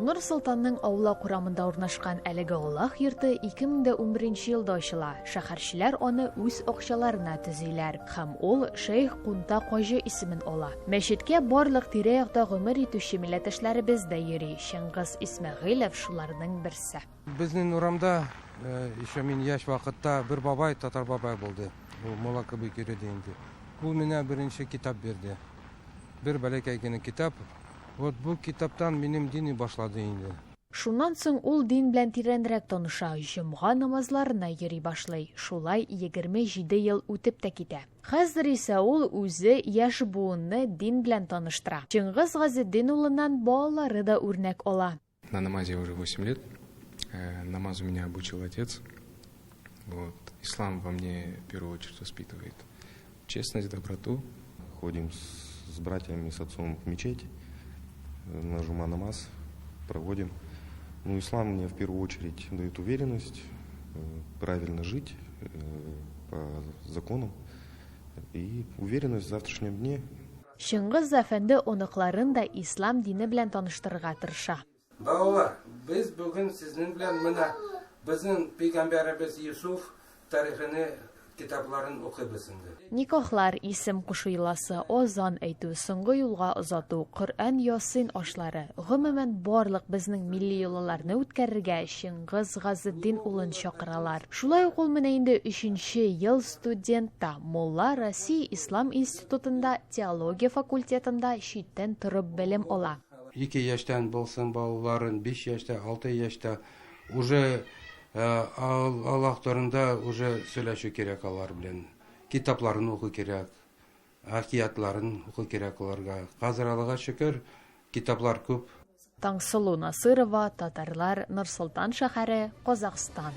Нур Султанның аула курамында урнашкан әлеге Аллах йорты 2011 елда ачыла. Шәһәрчеләр аны үз акчаларына төзиләр һәм ул Шейх Кунта Кожи исемен ала. Мәчеткә барлык тирә-якта гомер итүче милләттәшләребез дә йөри. Шыңгыз Исмәгыйлов шуларның берсе. Безнең урамда еще мин яшь вакытта бер бабай, татар бабай булды. Ул Молакыбы кирәде инде. Ул менә беренче китап бирде. Бер бәләкәй генә китап. Вот бу китаптан минем дини башлады инде. Шуннан соң ул дин белән тирәнрәк таныша, җомга намазларына йөри башлый. Шулай 27 ел үтеп тә китә. Хәзер исә ул үзе яшь буынны дин белән таныштыра. Шыңгыз Газетдин улыннан балалары да үрнәк ала. На намазе уже 8 лет. Намаз у меня обучил отец. Вот. Ислам во мне в первую очередь воспитывает честность, доброту. Ходим с братьями, с отцом в мечеть. На жума намаз проводим. Ну, ислам мне в первую очередь дает уверенность правильно жить по законам и уверенность в завтрашнем дне. Шыңгыз әфәнде оныкларын да ислам дине белән таныштырырга тырыша. Балалар, без бүген сезнең белән менә безнең пәйгамбәребез Юсуф тарихын китапларын укыйбыз инде. Никахлар, исем кушу йоласы, азан әйтү, соңгы юлга озату, Коръән Ясин ашлары, гомумән барлык безнең милли йолаларны үткәрергә Шыңгыз Газетдин улын чакыралар. Шулай ук ул менә инде 3нче ел студентта, Молла Россия Ислам институтында теология факультетында читтән торып белем ала. 2 яшьтән булсын балаларын, 5 яшьтә, 6 яшьтә уже Аллаһ турында уже сөйләшү кирәк алар белән. Китапларын укый кирәк, акиятларын укый кирәк аларга. Хәзер Аллаһка шөкер, китаплар күп. Таңсылу Насырова, Татарлар, Нур Султан шәһәре, Казакстан.